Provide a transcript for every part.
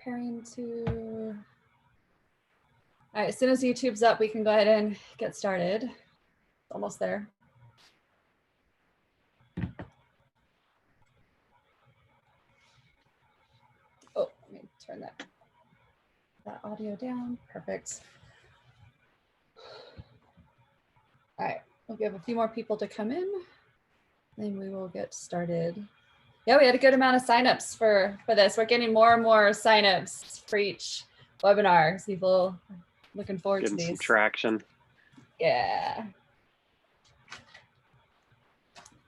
preparing to... All right, as soon as YouTube's up, we can go ahead and get started. Almost there. Oh, let me turn that audio down. Perfect. All right, we'll give a few more people to come in, then we will get started. Yeah, we had a good amount of signups for this. We're getting more and more signups for each webinar. So people looking forward to these. Getting some traction. Yeah.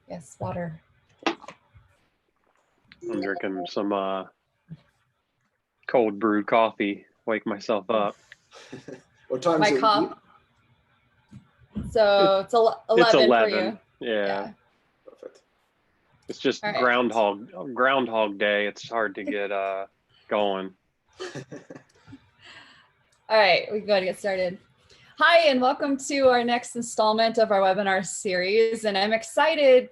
Yes, water. I'm drinking some cold brewed coffee. Wake myself up. What time is it? So it's 11 it's 11 for you. Yeah. Perfect. It's just right. Groundhog Day. It's hard to get going. All right, we can go ahead and get started. Hi, and welcome to our next installment of our webinar series. And I'm excited.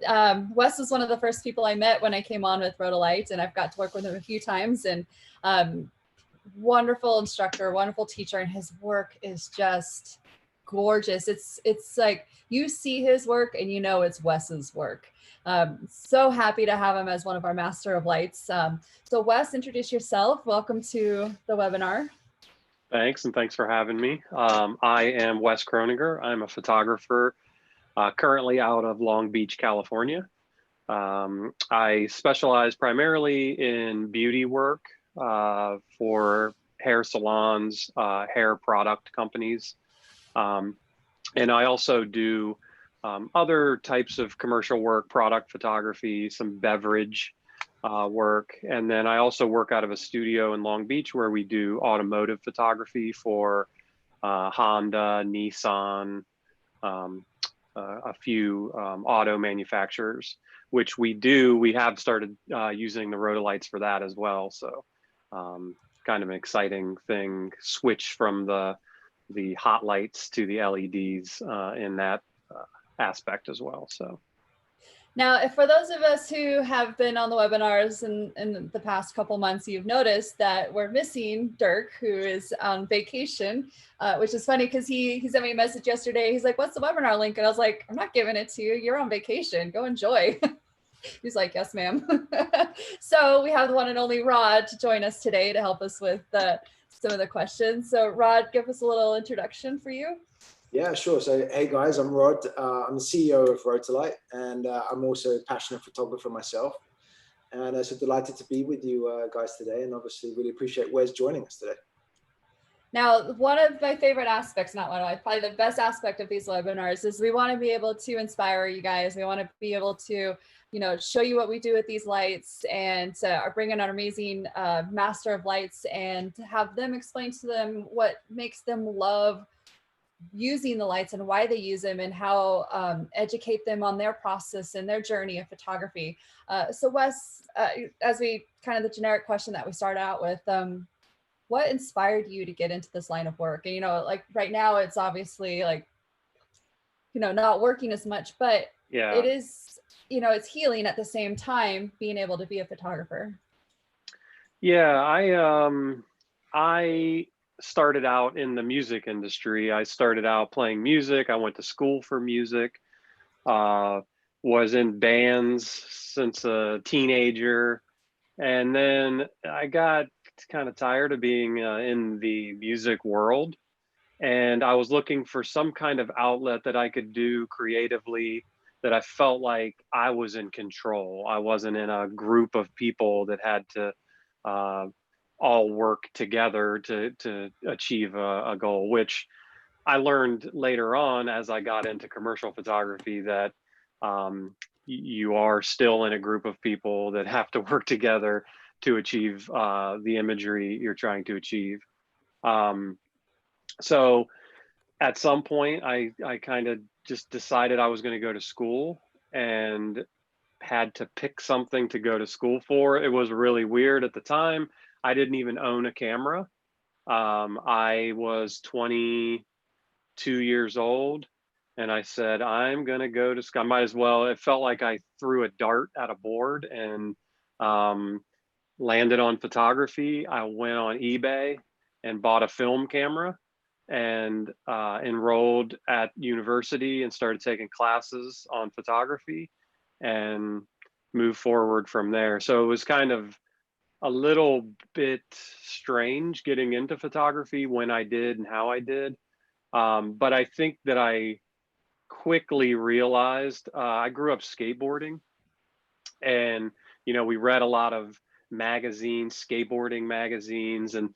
Wes was one of the first people I met when I came on with Rhodolite, and I've got to work with him a few times. And wonderful instructor, wonderful teacher, and his work is just gorgeous. It's like you see his work and you know it's Wes's work. So happy to have him as one of our Master of Lights. So Wes, introduce yourself. Welcome to the webinar. Thanks, and thanks for having me. I am Wes Kroninger. I'm a photographer currently out of Long Beach, California. I specialize primarily in beauty work for hair salons, hair product companies. And I also do other types of commercial work, product photography, some beverage work. And then I also work out of a studio in Long Beach where we do automotive photography for Honda, Nissan, a few auto manufacturers, which we have started using the Rhodolites for that as well. So kind of an exciting thing, switch from the hot lights to the LEDs in that aspect as well. So. Now, if for those of us who have been on the webinars in the past couple months, you've noticed that we're missing Dirk, who is on vacation, which is funny because he sent me a message yesterday. He's like, "What's the webinar link?" And I was like, "I'm not giving it to you. You're on vacation. Go enjoy." He's like, "Yes, ma'am." So we have the one and only Rod to join us today to help us with some of the questions. So Rod, give us a little introduction for you. Yeah, sure. So, hey guys, I'm Rod. I'm the CEO of Rhodolite, and I'm also a passionate photographer myself. And so delighted to be with you guys today, and obviously really appreciate Wes joining us today. Now, one of my favorite aspects, probably the best aspect of these webinars is we want to be able to inspire you guys. We want to be able to, show you what we do with these lights and bring in an amazing master of lights and have them explain to them what makes them love using the lights and why they use them and how educate them on their process and their journey of photography. So Wes, as we kind of the generic question that we start out with, what inspired you to get into this line of work? And, like right now it's obviously like, not working as much, but yeah, it is, it's healing at the same time, being able to be a photographer. Yeah, I started out in the music industry. I started out playing music. I went to school for music, was in bands since a teenager. And then I got kind of tired of being in the music world. And I was looking for some kind of outlet that I could do creatively that I felt like I was in control. I wasn't in a group of people that had to all work together to achieve a goal, which I learned later on as I got into commercial photography that you are still in a group of people that have to work together to achieve the imagery you're trying to achieve. So at some point, I kind of just decided I was going to go to school and had to pick something to go to school for. It was really weird at the time. I didn't even own a camera. I was 22 years old and I said, I'm going to go to school. I might as well. It felt like I threw a dart at a board and landed on photography. I went on eBay and bought a film camera and enrolled at university and started taking classes on photography and moved forward from there. So it was kind of a little bit strange getting into photography when I did and how I did. But I think that I quickly realized I grew up skateboarding, and we read a lot of magazines, skateboarding magazines, and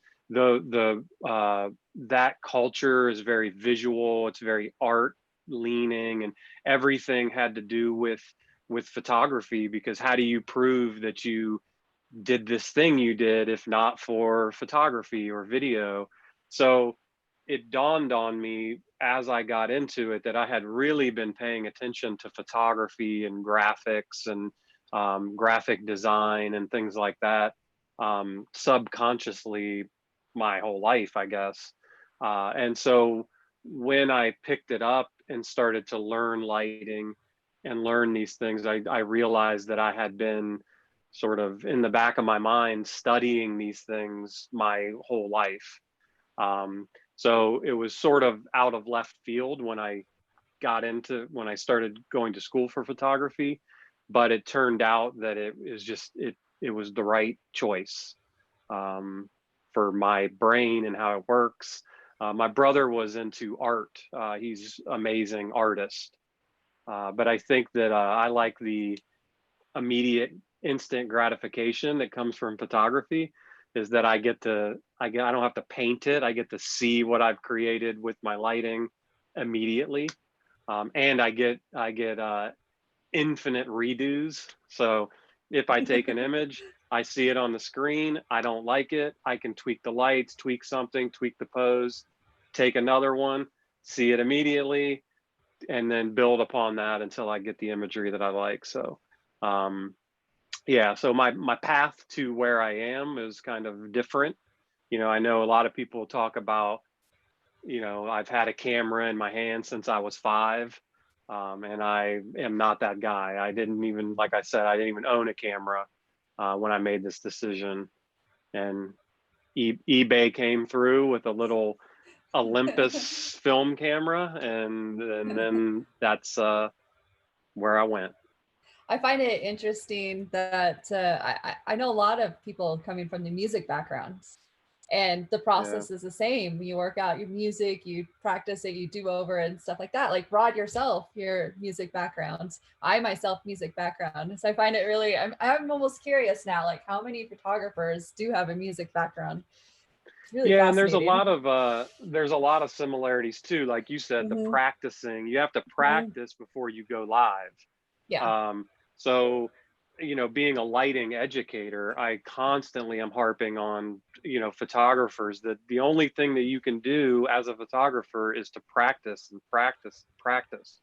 that culture is very visual. It's very art leaning, and everything had to do with photography, because how do you prove that you did this thing you did if not for photography or video? So it dawned on me as I got into it that I had really been paying attention to photography and graphics and graphic design and things like that, subconsciously my whole life, I guess. And so when I picked it up and started to learn lighting and learn these things, I realized that I had been sort of in the back of my mind studying these things my whole life. So it was sort of out of left field when I started going to school for photography, but it turned out that it was the right choice for my brain and how it works. My brother was into art. He's amazing artist. But I think that I like the immediate instant gratification that comes from photography, is that I don't have to paint it. I get to see what I've created with my lighting immediately. And I get infinite redos. So if I take an image, I see it on the screen, I don't like it, I can tweak the lights, tweak something, tweak the pose, take another one, see it immediately, and then build upon that until I get the imagery that I like. So yeah, so my path to where I am is kind of different. I know a lot of people talk about, I've had a camera in my hand since I was 5. And I am not that guy. Like I said, I didn't even own a camera when I made this decision. And eBay came through with a little Olympus film camera, and then that's where I went. I find it interesting that I know a lot of people coming from the music backgrounds, and the process is the same. You work out your music, you practice it, you do over and stuff like that. Like Rod yourself, your music background. I myself, music background. So I find it really, I'm almost curious now, like how many photographers do have a music background? It's really and there's a lot of similarities too. Like you said, the practicing, you have to practice before you go live. Yeah. So, being a lighting educator, I constantly am harping on, photographers, that the only thing that you can do as a photographer is to practice and practice, practice.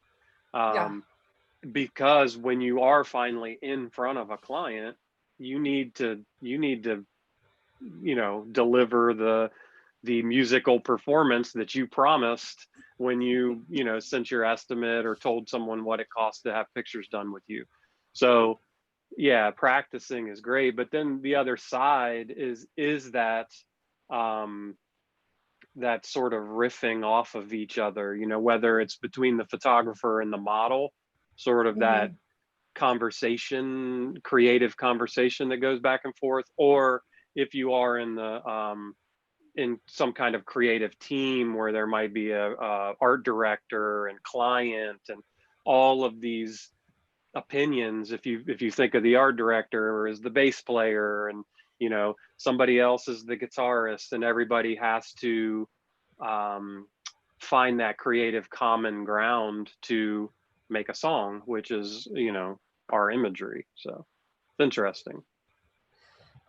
Because when you are finally in front of a client, you need to deliver the musical performance that you promised when you sent your estimate or told someone what it costs to have pictures done with you. So yeah, practicing is great, but then the other side is that that sort of riffing off of each other, whether it's between the photographer and the model, sort of that creative conversation that goes back and forth, or if you are in some kind of creative team where there might be a art director and client and all of these opinions. If you think of the art director as the bass player, and somebody else is the guitarist, and everybody has to find that creative common ground to make a song, which is our imagery. So it's interesting.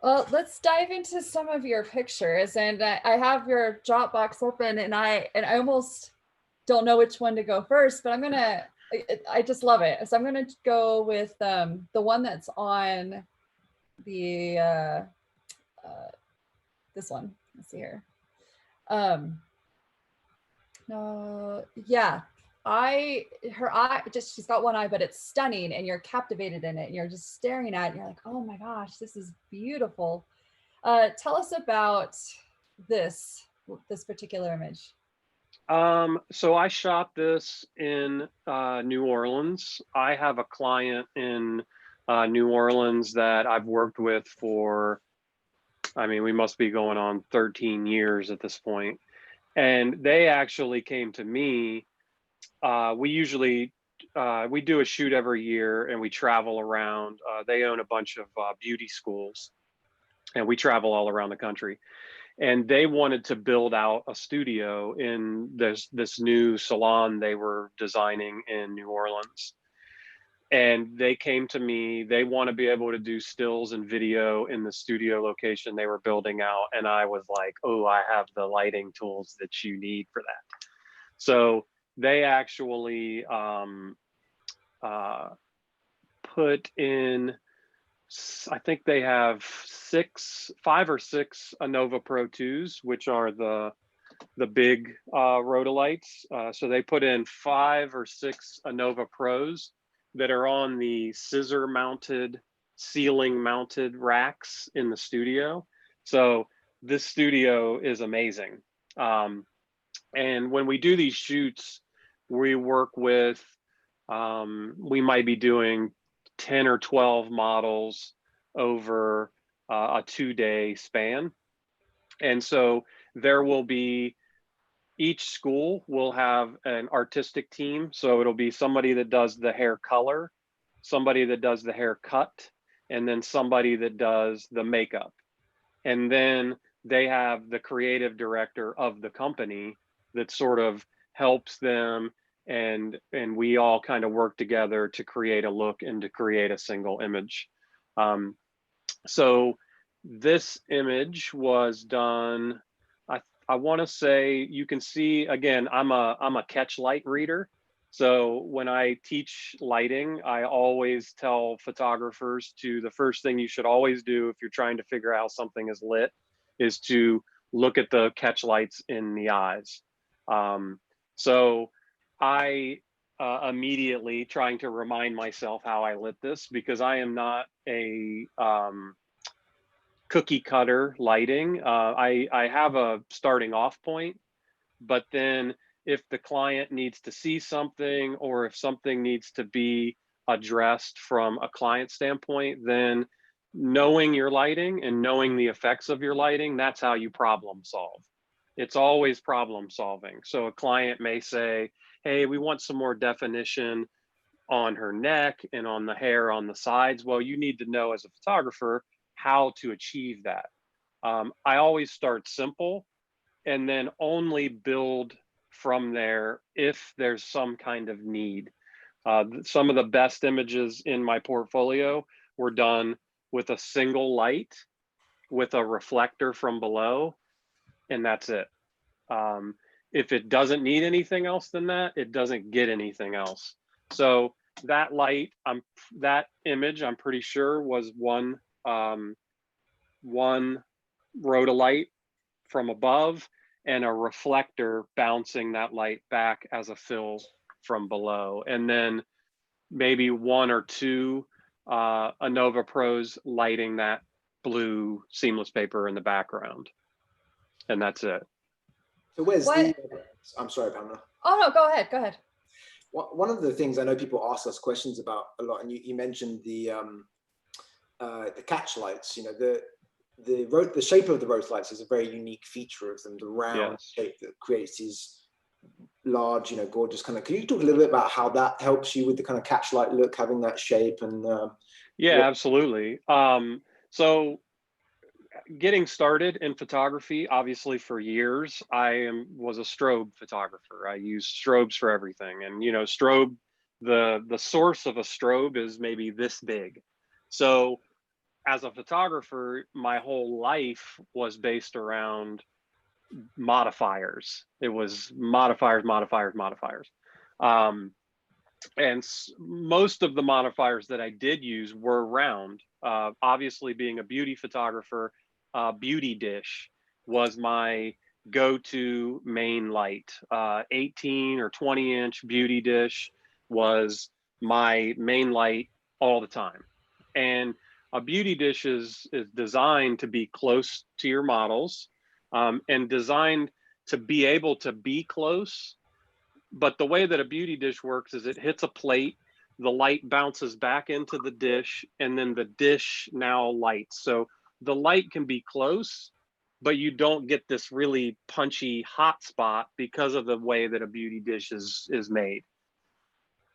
Well, let's dive into some of your pictures, and I have your Dropbox open, and I almost don't know which one to go first, but I just love it. So I'm gonna go with the one that's on the this one. Let's see here. No, yeah, her eye, just, she's got one eye, but it's stunning, and you're captivated in it, and you're just staring at it, and you're like, oh my gosh, this is beautiful. Tell us about this particular image. So I shot this in New Orleans. I have a client in New Orleans that I've worked with for, I mean, we must be going on 13 years at this point. And they actually came to me. We usually, we do a shoot every year and we travel around. They own a bunch of beauty schools and we travel all around the country. And they wanted to build out a studio in this new salon they were designing in New Orleans. And they came to me. They want to be able to do stills and video in the studio location they were building out. And I was like, oh, I have the lighting tools that you need for that. So they actually put in, I think they have 5 or 6 Anova Pro 2s, which are the big rhodolites. So they put in 5 or 6 Anova Pros that are on the scissor mounted, ceiling mounted racks in the studio. So this studio is amazing. And when we do these shoots, we work with, we might be doing 10 or 12 models over a 2-day span. And so there will be, each school will have an artistic team. So it'll be somebody that does the hair color, somebody that does the hair cut, and then somebody that does the makeup. And then they have the creative director of the company that sort of helps them, and we all kind of work together to create a look and to create a single image. So this image was done, I want to say, you can see, again, I'm a catch light reader. So when I teach lighting, I always tell photographers the first thing you should always do if you're trying to figure out something is lit is to look at the catch lights in the eyes. So I immediately trying to remind myself how I lit this, because I am not a cookie cutter lighting. I have a starting off point, but then if the client needs to see something, or if something needs to be addressed from a client standpoint, then knowing your lighting and knowing the effects of your lighting, that's how you problem solve. It's always problem solving. So a client may say, hey, we want some more definition on her neck and on the hair on the sides. Well, you need to know as a photographer how to achieve that. I always start simple and then only build from there if there's some kind of need. Some of the best images in my portfolio were done with a single light with a reflector from below, and that's it. If it doesn't need anything else than that, it doesn't get anything else. So that light, that image, I'm pretty sure was one rhodolite from above and a reflector bouncing that light back as a fill from below. And then maybe 1 or 2 Anova Pros lighting that blue seamless paper in the background. And that's it. So where's I'm sorry, Pamela. Oh no, go ahead, go ahead. One of the things I know people ask us questions about a lot, and you mentioned the catch lights. You know, the shape of the rose lights is a very unique feature of them. The round shape that creates these large, you know, gorgeous kind of. Can you talk a little bit about how that helps you with the kind of catch light look, having that shape and? Yeah, absolutely. So getting started in photography, obviously for years, was a strobe photographer. I used strobes for everything. And, you know, strobe, the source of a strobe is maybe this big. So as a photographer, my whole life was based around modifiers. It was modifiers. And most of the modifiers that I did use were round. Obviously, being a beauty photographer, beauty dish was my go-to main light. 18 or 20-inch beauty dish was my main light all the time. And a beauty dish is designed to be close to your models, and designed to be able to be close. But the way that a beauty dish works is it hits a plate, the light bounces back into the dish, and then the dish now lights. So the light can be close, but you don't get this really punchy hot spot because of the way that a beauty dish is made.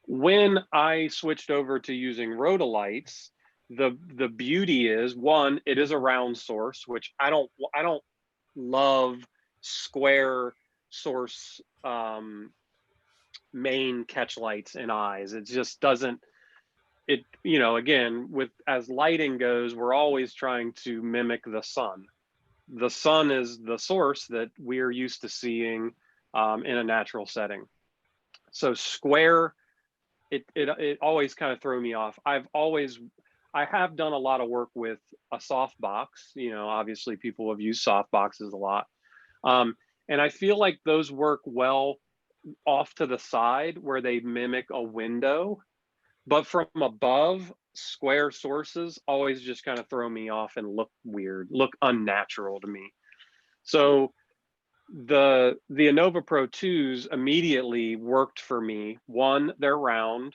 When I switched over to using Rotolights, the beauty is, one, it is a round source, which I don't love square source main catch lights in eyes. It just doesn't, it, you know, again, with as lighting goes, we're always trying to mimic the sun. The sun is the source that we're used to seeing in a natural setting. So square, it always kind of throw me off. I have done a lot of work with a soft box. You know, obviously people have used soft boxes a lot. And I feel like those work well off to the side where they mimic a window, but from above, square sources always just kind of throw me off and look weird, look unnatural to me. So the Innova Pro 2s immediately worked for me. One, they're round.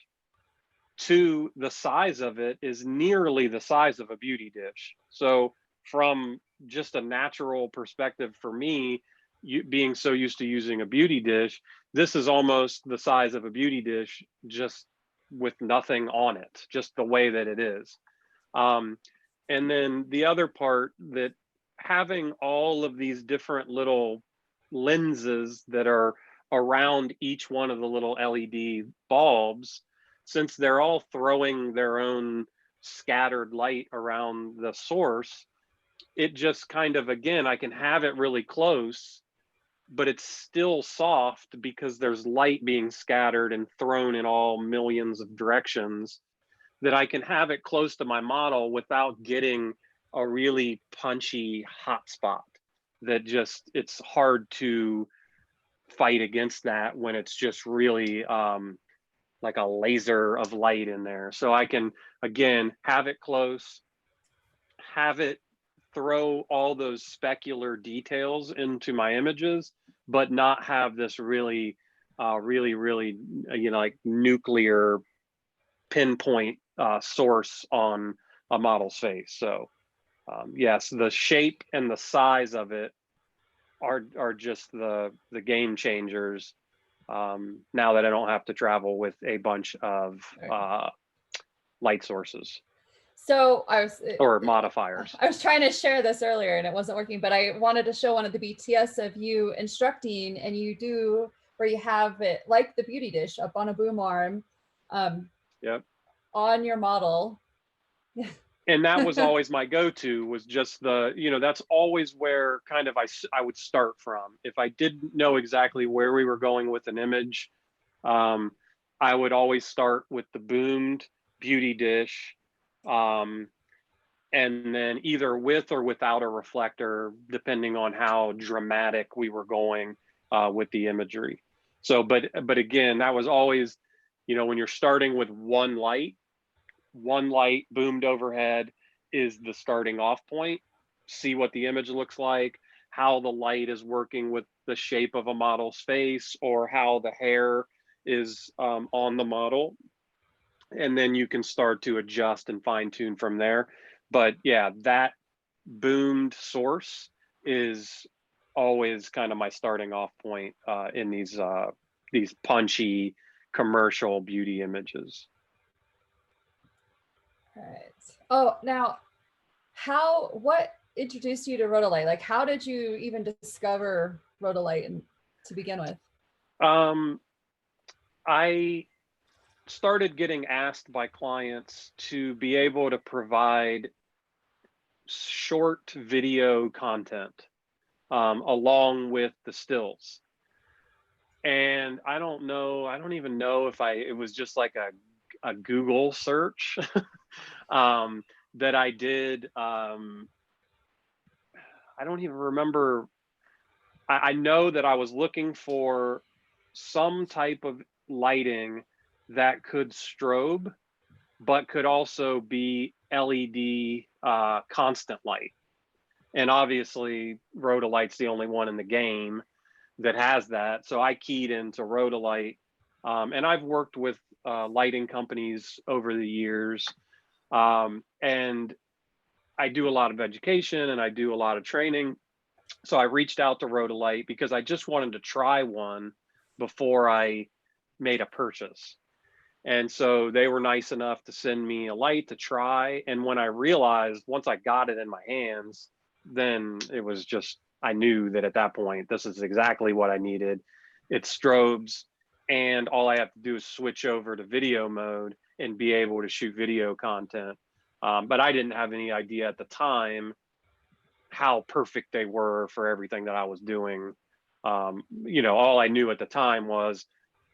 Two, the size of it is nearly the size of a beauty dish. So from just a natural perspective for me, being so used to using a beauty dish, this is almost the size of a beauty dish, just with nothing on it, just the way that it is. And then the other part, that having all of these different little lenses that are around each one of the little LED bulbs, since they're all throwing their own scattered light around the source, it just kind of, again, I can have it really close, but it's still soft because there's light being scattered and thrown in all millions of directions, that I can have it close to my model without getting a really punchy hot spot that just, it's hard to fight against that when it's just really like a laser of light in there. So I can, again, have it close, have it throw all those specular details into my images, but not have this really, really, you know, like nuclear pinpoint source on a model's face. So yes, the shape and the size of it are just the game changers. Now that I don't have to travel with a bunch of light sources. So or modifiers. I was trying to share this earlier and it wasn't working, but I wanted to show one of the BTS of you instructing, and you do where you have it like the beauty dish up on a boom arm, yep, on your model. And that was always my go-to, was just the, you know, that's always where kind of I would start from. If I didn't know exactly where we were going with an image, I would always start with the boomed beauty dish, and then either with or without a reflector, depending on how dramatic we were going with the imagery. So, but again, that was always, you know, when you're starting with one light boomed overhead is the starting off point. See what the image looks like, how the light is working with the shape of a model's face, or how the hair is on the model. And then you can start to adjust and fine tune from there. But yeah, that boomed source is always kind of my starting off point in these punchy commercial beauty images. All right. Oh, now, what introduced you to Rotolight? Like, how did you even discover Rotolight to begin with? I started getting asked by clients to be able to provide short video content along with the stills. And I don't even know if it was just like a Google search that I did. I don't even remember I know that I was looking for some type of lighting that could strobe, but could also be LED constant light. And obviously, Rhodolight's the only one in the game that has that. So I keyed into Rhodolite, and I've worked with lighting companies over the years, and I do a lot of education and I do a lot of training. So I reached out to Rhodolite because I just wanted to try one before I made a purchase. And so they were nice enough to send me a light to try. And when I realized, once I got it in my hands, then it was just, I knew that at that point, this is exactly what I needed. It strobes, and all I have to do is switch over to video mode and be able to shoot video content. But I didn't have any idea at the time how perfect they were for everything that I was doing. You know, all I knew at the time was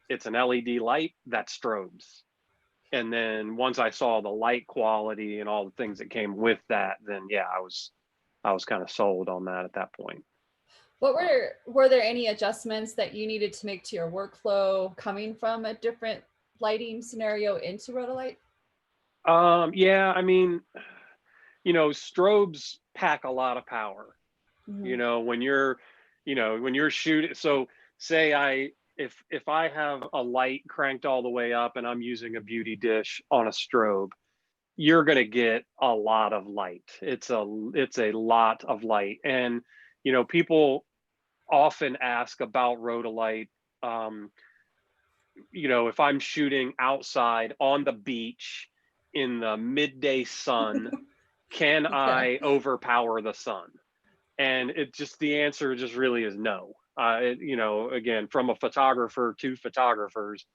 it's an LED light that strobes. And then once I saw the light quality and all the things that came with that, then yeah, I was kind of sold on that at that point. What were there any adjustments that you needed to make to your workflow coming from a different lighting scenario into Rhodolite? Yeah, I mean, you know, strobes pack a lot of power. Mm-hmm. You know, when you're shooting, so say if I have a light cranked all the way up and I'm using a beauty dish on a strobe, you're going to get a lot of light. It's a lot of light. And, you know, people often ask about Rhodolite. You know, if I'm shooting outside on the beach in the midday sun, can I overpower the sun? And it just, the answer just really is no. You know, again, from a photographer to photographers,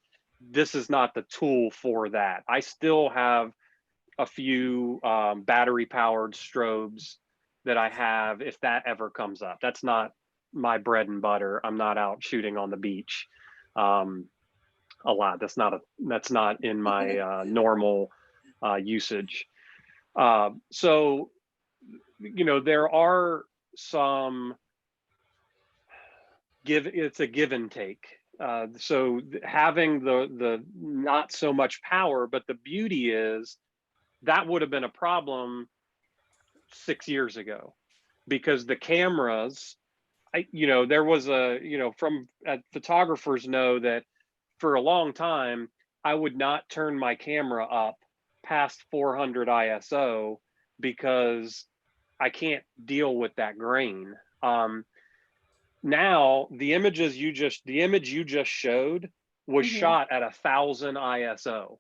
this is not the tool for that. I still have a few battery powered strobes that I have if that ever comes up. That's not my bread and butter. I'm not out shooting on the beach a lot. That's not in my normal usage. So, you know, there are some it's a give and take. So having the not so much power, but the beauty is that would have been a problem 6 years ago, because the cameras, you know, there was a, you know, from photographers know that for a long time, I would not turn my camera up past 400 ISO because I can't deal with that grain. Now the image you just showed was shot at 1,000 ISO.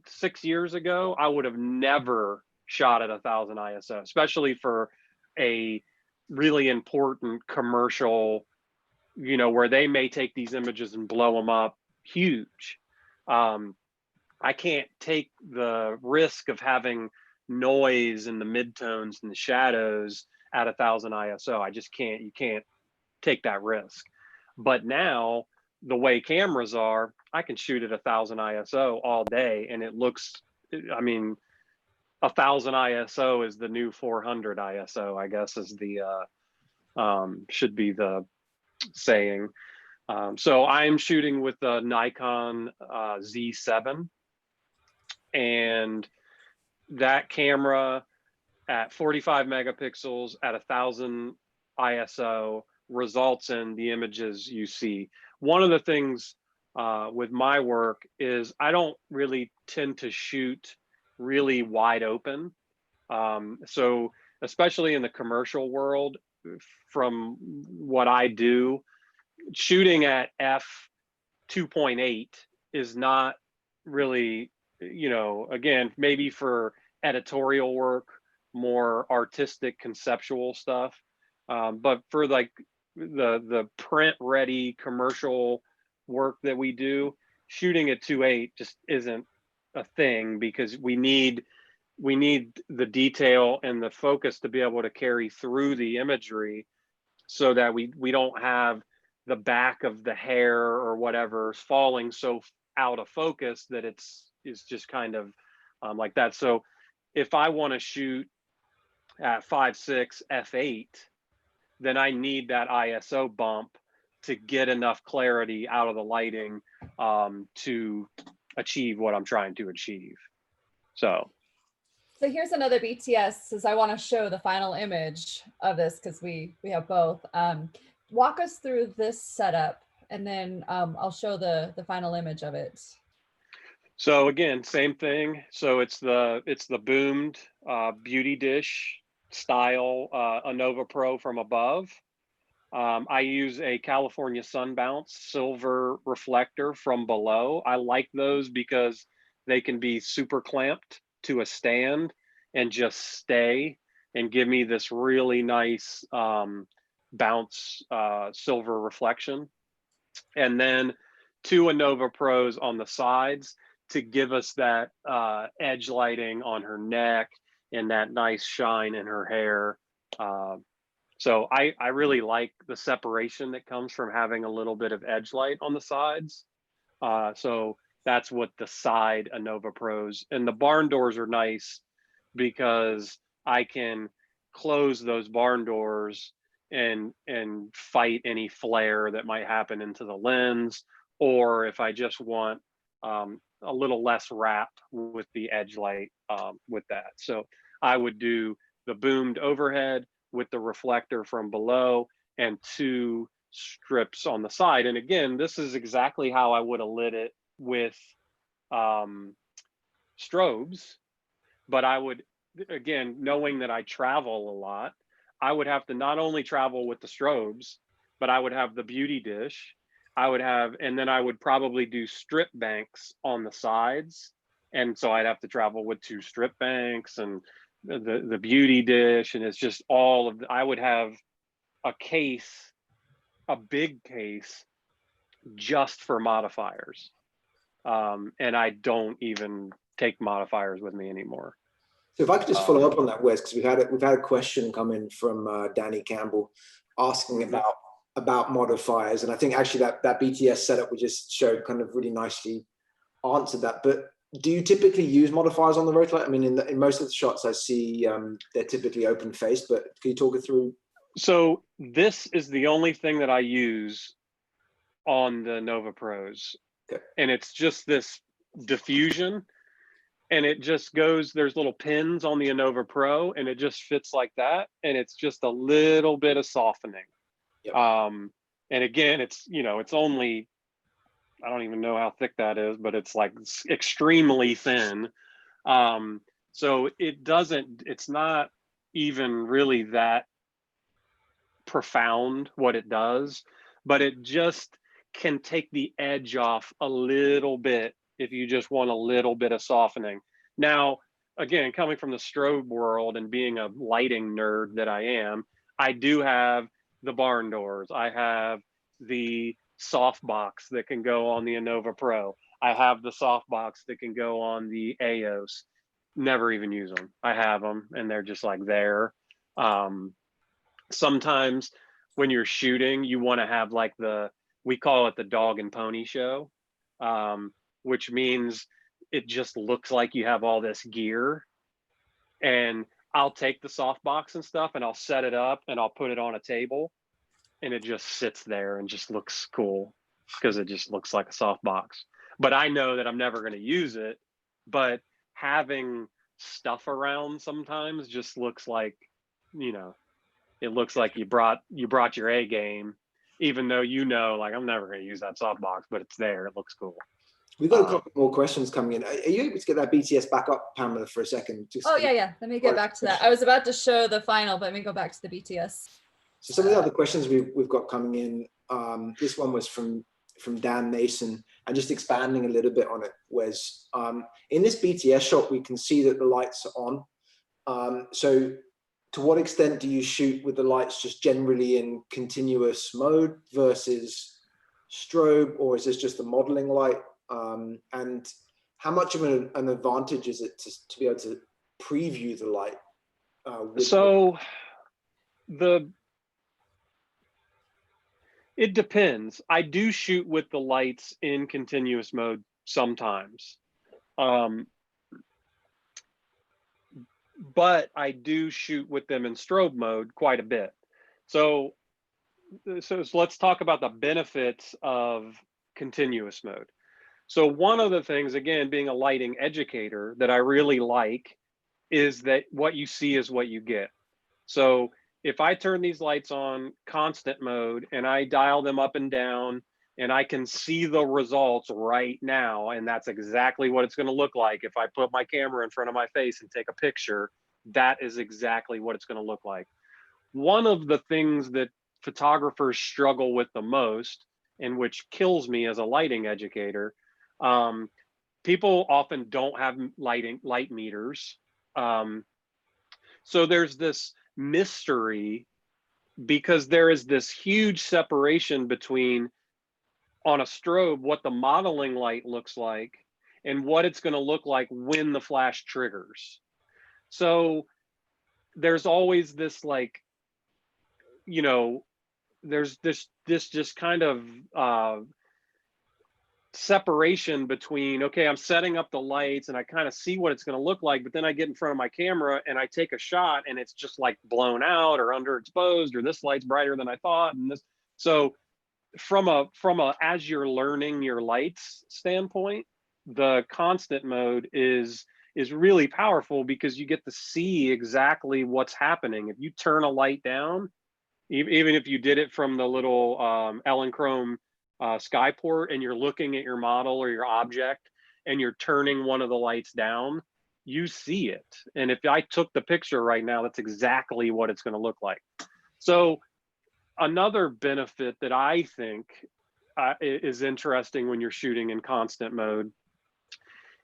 6 years ago, I would have never shot at 1,000 ISO, especially for a really important commercial, you know, where they may take these images and blow them up huge. I can't take the risk of having noise in the midtones and the shadows at 1,000 ISO. I just can't. You can't take that risk. But now, the way cameras are, I can shoot at 1,000 ISO all day, and it looks, I mean, 1,000 ISO is the new 400 ISO, I guess, is the should be the saying. So I'm shooting with the Nikon Z7, and that camera at 45 megapixels at 1,000 ISO results in the images you see. One of the things with my work is I don't really tend to shoot really wide open. So especially in the commercial world, from what I do, shooting at f 2.8 is not really, you know, again, maybe for editorial work, more artistic conceptual stuff, but for like the print ready commercial work that we do, shooting at 2.8 just isn't a thing, because we need the detail and the focus to be able to carry through the imagery, so that we don't have the back of the hair or whatever falling so out of focus that it's just kind of like that. So if I want to shoot at 5.6 f8, then I need that ISO bump to get enough clarity out of the lighting to achieve what I'm trying to achieve. So here's another BTS, since I want to show the final image of this because we have both. Walk us through this setup, and then I'll show the final image of it. So again, same thing. So it's the boomed beauty dish style Anova Pro from above. I use a California Sunbounce silver reflector from below. I like those because they can be super clamped to a stand and just stay and give me this really nice bounce silver reflection. And then 2 Anova Pros on the sides to give us that edge lighting on her neck and that nice shine in her hair. So I really like the separation that comes from having a little bit of edge light on the sides. So that's what the side Anova Pros, and the barn doors are nice because I can close those barn doors and fight any flare that might happen into the lens, or if I just want a little less wrap with the edge light with that. So I would do the boomed overhead with the reflector from below and 2 strips on the side. And again, this is exactly how I would have lit it with strobes, but I would, again, knowing that I travel a lot, I would have to not only travel with the strobes, but I would have the beauty dish. I would have, and then I would probably do strip banks on the sides. And so I'd have to travel with 2 strip banks and the beauty dish. And it's just all of, I would have a case, a big case just for modifiers. And I don't even take modifiers with me anymore. So if I could just follow up on that, Wes, because we've had a question come in from Danny Campbell asking about modifiers, and I think actually that BTS setup we just showed kind of really nicely answered that. But do you typically use modifiers on the Rotolight? I mean, in most of the shots I see they're typically open faced, but can you talk it through? So this is the only thing that I use on the Nova Pros, okay. And it's just this diffusion. And it just goes, there's little pins on the Anova Pro and it just fits like that. And it's just a little bit of softening. Yep. And again, it's, you know, it's only, I don't even know how thick that is, but it's like extremely thin. So it's not even really that profound what it does, but it just can take the edge off a little bit if you just want a little bit of softening. Now, again, coming from the strobe world and being a lighting nerd that I am, I do have the barn doors. I have the softbox that can go on the Anova Pro. I have the softbox that can go on the EOS. Never even use them. I have them and they're just like there. Sometimes when you're shooting, you want to have like we call it the dog and pony show. Which means it just looks like you have all this gear. And I'll take the softbox and stuff and I'll set it up and I'll put it on a table and it just sits there and just looks cool because it just looks like a softbox. But I know that I'm never going to use it, but having stuff around sometimes just looks like, you know, it looks like you brought your A game, even though, you know, like I'm never going to use that softbox, but it's there. It looks cool. We've got a couple more questions coming in. Are you able to get that BTS back up, Pamela, for a second? Yeah. Let me get back to that. I was about to show the final, but let me go back to the BTS. So some of the other questions we've got coming in, this one was from Dan Nason, and just expanding a little bit on it, Wes. In this BTS shot, we can see that the lights are on. So to what extent do you shoot with the lights just generally in continuous mode versus strobe, or is this just a modeling light? And how much of an advantage is it to be able to preview the light? It depends. I do shoot with the lights in continuous mode sometimes. But I do shoot with them in strobe mode quite a bit. So, so let's talk about the benefits of continuous mode. So one of the things, again, being a lighting educator, that I really like is that what you see is what you get. So if I turn these lights on constant mode and I dial them up and down, and I can see the results right now, and that's exactly what it's going to look like if I put my camera in front of my face and take a picture, that is exactly what it's going to look like. One of the things that photographers struggle with the most, and which kills me as a lighting educator, people often don't have light meters. So there's this mystery, because there is this huge separation between, on a strobe, what the modeling light looks like and what it's going to look like when the flash triggers. So there's always this, like, you know, there's this just kind of separation between, okay, I'm setting up the lights and I kind of see what it's going to look like, but then I get in front of my camera and I take a shot and it's just like blown out or underexposed, or this light's brighter than I thought, and this. So from a as you're learning your lights standpoint, the constant mode is really powerful, because you get to see exactly what's happening. If you turn a light down, even if you did it from the little Ellen Chrome skyport, and you're looking at your model or your object and you're turning one of the lights down, you see it. And if I took the picture right now, that's exactly what it's going to look like. So another benefit that I think is interesting when you're shooting in constant mode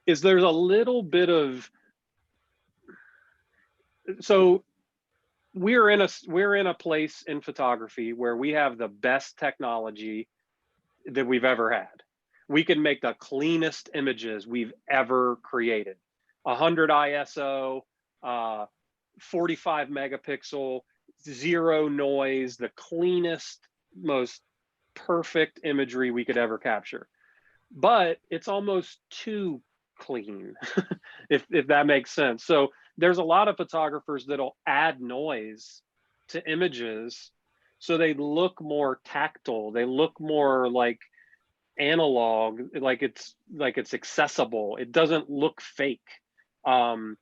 is there's a little bit of, so we're in a place in photography where we have the best technology that we've ever had. We can make the cleanest images we've ever created. 100 ISO, 45 megapixel, zero noise, the cleanest, most perfect imagery we could ever capture. But it's almost too clean, if that makes sense. So there's a lot of photographers that'll add noise to images so they look more tactile, they look more like analog, like it's accessible, it doesn't look fake. And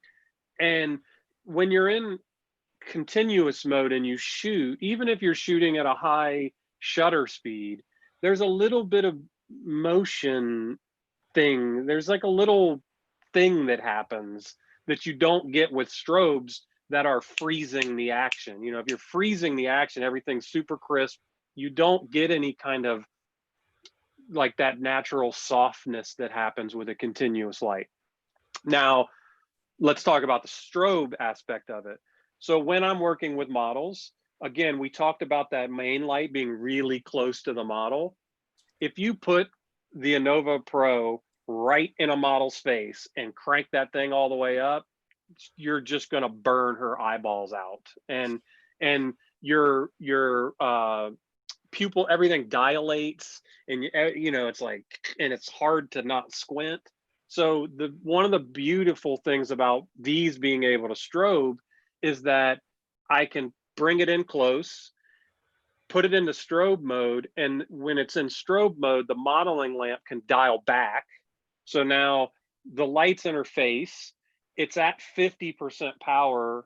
when you're in continuous mode and you shoot, even if you're shooting at a high shutter speed, there's a little bit of motion thing, there's like a little thing that happens that you don't get with strobes that are freezing the action. You know, if you're freezing the action, everything's super crisp, you don't get any kind of like that natural softness that happens with a continuous light. Now, let's talk about the strobe aspect of it. So when I'm working with models, again, we talked about that main light being really close to the model. If you put the Innova Pro right in a model's face and crank that thing all the way up, you're just going to burn her eyeballs out. And your pupil, everything dilates, and you know, it's like, and it's hard to not squint. So one of the beautiful things about these being able to strobe is that I can bring it in close, put it into strobe mode, and when it's in strobe mode, the modeling lamp can dial back. So now the light's in her face, it's at 50% power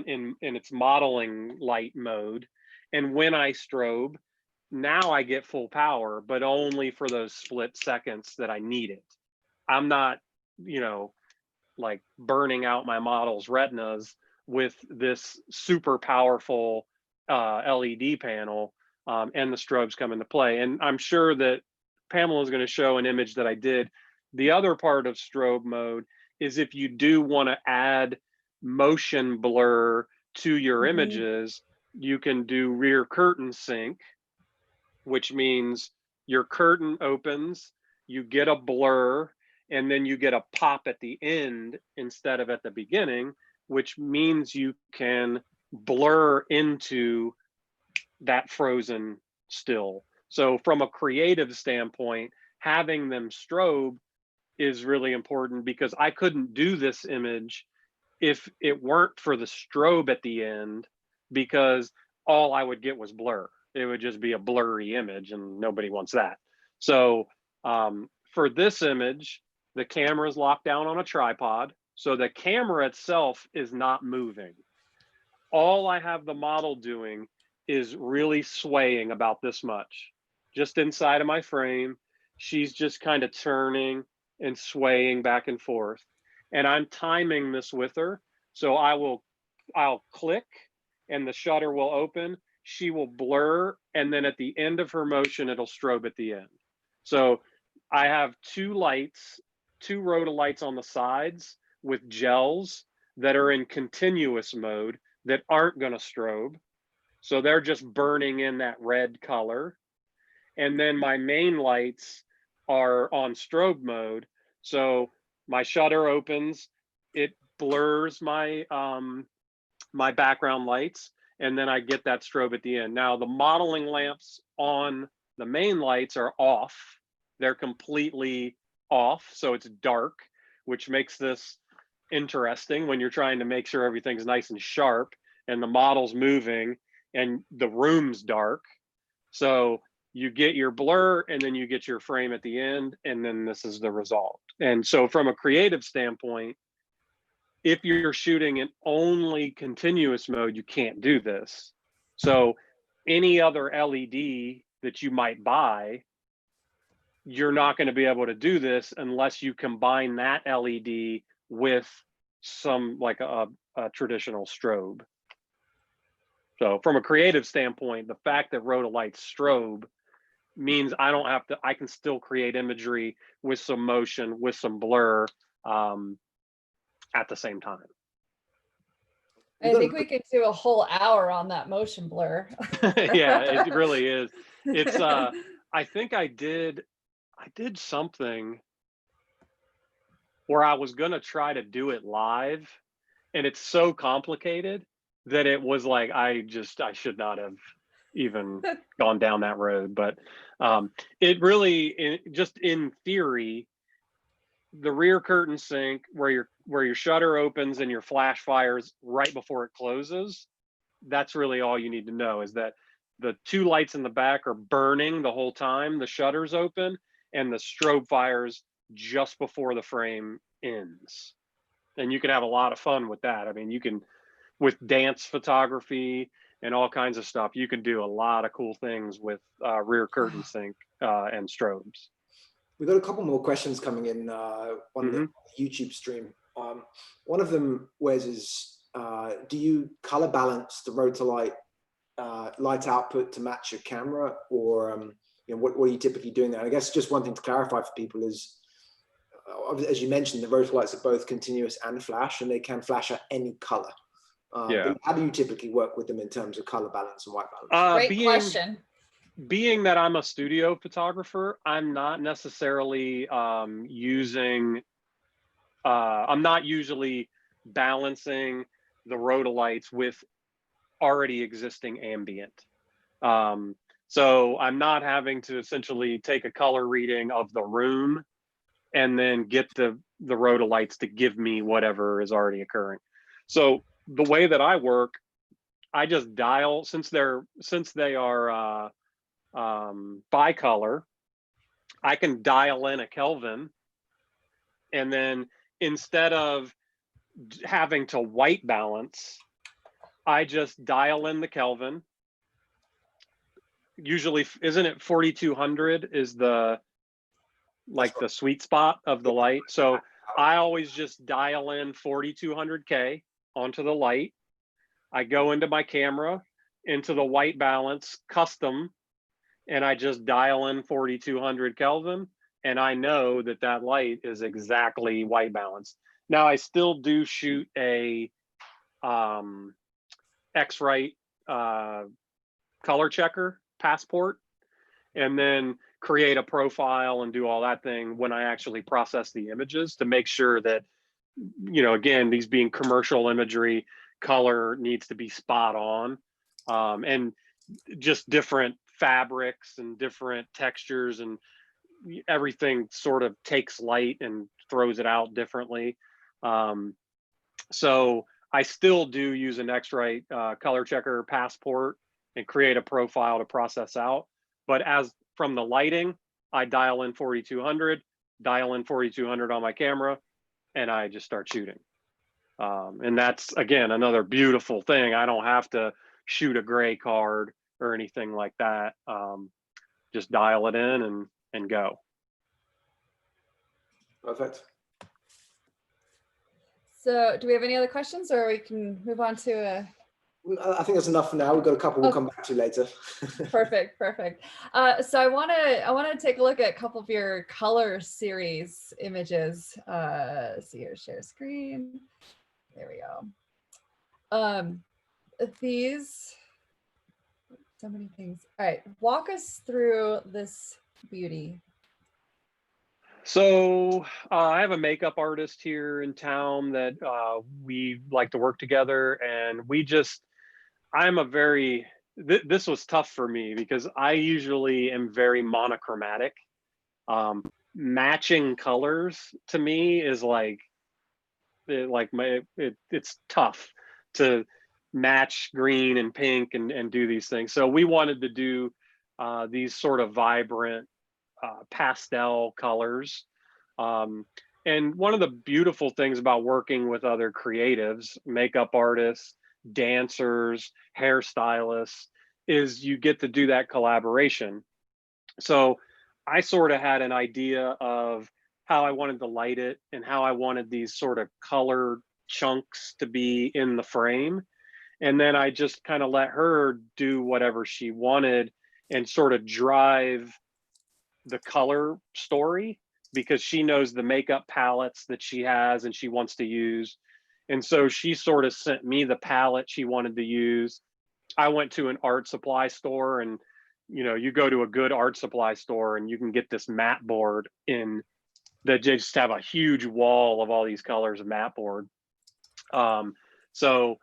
in its modeling light mode. And when I strobe, now I get full power, but only for those split seconds that I need it. I'm not, you know, like burning out my model's retinas with this super powerful LED panel, and the strobes come into play. And I'm sure that Pamela is going to show an image that I did. The other part of strobe mode is if you do want to add motion blur to your images, you can do rear curtain sync, which means your curtain opens, you get a blur, and then you get a pop at the end instead of at the beginning, which means you can blur into that frozen still. So from a creative standpoint, having them strobe is really important, because I couldn't do this image if it weren't for the strobe at the end, because all I would get was blur. It would just be a blurry image, and nobody wants that. So for this image, the camera is locked down on a tripod. So the camera itself is not moving. All I have the model doing is really swaying about this much, just inside of my frame. She's just kind of turning and swaying back and forth. And I'm timing this with her. So I'll click and the shutter will open. She will blur. And then at the end of her motion, it'll strobe at the end. So I have two lights, two rotolights on the sides with gels that are in continuous mode that aren't going to strobe. So they're just burning in that red color. And then my main lights are on strobe mode. So my shutter opens, it blurs my my background lights, and then I get that strobe at the end. Now the modeling lamps on the main lights are off. They're completely off, so it's dark, which makes this interesting when you're trying to make sure everything's nice and sharp and the model's moving and the room's dark. So you get your blur and then you get your frame at the end, and then this is the result. And so from a creative standpoint, if you're shooting in only continuous mode, you can't do this. So any other LED that you might buy, you're not going to be able to do this unless you combine that LED with some like a traditional strobe. So from a creative standpoint, the fact that Rotolight strobe means I don't have to, I can still create imagery with some motion, with some blur at the same time. I think we could do a whole hour on that motion blur. Yeah, it really is. It's I think I did something where I was gonna try to do it live, and it's so complicated that it was like I should not have even gone down that road. But it really, just in theory, the rear curtain sync where your shutter opens and your flash fires right before it closes, that's really all you need to know, is that the two lights in the back are burning the whole time the shutter's open, and the strobe fires just before the frame ends. And you can have a lot of fun with that. I mean, you can, with dance photography and all kinds of stuff, you can do a lot of cool things with rear curtain sync and strobes. We've got a couple more questions coming in on the YouTube stream. One of them, Wes, is do you color balance the Rotolight light output to match your camera, or what are you typically doing there? And I guess just one thing to clarify for people is, as you mentioned, the Rotolights are both continuous and flash, and they can flash at any color. But how do you typically work with them in terms of color balance and white balance? Great question. Being that I'm a studio photographer, I'm not necessarily using, I'm not usually balancing the Rotolights with already existing ambient. So I'm not having to essentially take a color reading of the room and then get the Rotolights to give me whatever is already occurring. So the way that I work, I just dial, since they are bicolor, I can dial in a Kelvin, and then instead of having to white balance, I just dial in the Kelvin. Usually, isn't it 4200 is the the sweet spot of the light? So I always just dial in 4200K onto the light. I go into my camera, into the white balance custom, and I just dial in 4200 Kelvin, and I know that that light is exactly white balanced. Now I still do shoot a X-Rite color checker passport, and then create a profile and do all that thing when I actually process the images to make sure that, again, these being commercial imagery, color needs to be spot on, and just different fabrics and different textures, and everything sort of takes light and throws it out differently. So I still do use an X-Rite color checker passport and create a profile to process out. But as from the lighting, I dial in 4200, dial in 4200 on my camera, and I just start shooting. And that's, again, another beautiful thing. I don't have to shoot a gray card or anything like that. Just dial it in and go. Perfect. So do we have any other questions, or we can move on to I think that's enough for now. We've got a couple we'll come back to later. Perfect. So I want to take a look at a couple of your color series images. See here, share screen. There we go. These, so many things. All right, walk us through this beauty. So I have a makeup artist here in town that we like to work together, and this was tough for me because I usually am very monochromatic. Matching colors to me is it's tough to match green and pink and do these things. So we wanted to do these sort of vibrant pastel colors. And one of the beautiful things about working with other creatives, makeup artists, dancers, hairstylists, is you get to do that collaboration. So I sort of had an idea of how I wanted to light it and how I wanted these sort of color chunks to be in the frame. And then I just kind of let her do whatever she wanted and sort of drive the color story, because she knows the makeup palettes that she has and she wants to use. And so she sort of sent me the palette she wanted to use. I went to an art supply store, and you go to a good art supply store and you can get this mat board in that just have a huge wall of all these colors of mat board. So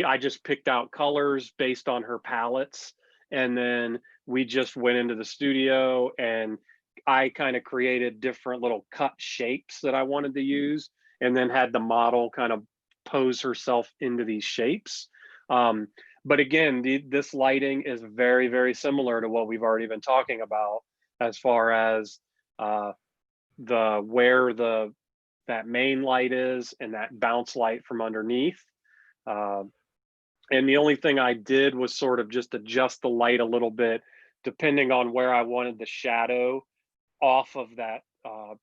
I just picked out colors based on her palettes, and then we just went into the studio and I kind of created different little cut shapes that I wanted to use, and then had the model kind of pose herself into these shapes. But again, this lighting is very, very similar to what we've already been talking about as far as where that main light is and that bounce light from underneath. And the only thing I did was sort of just adjust the light a little bit, depending on where I wanted the shadow off of that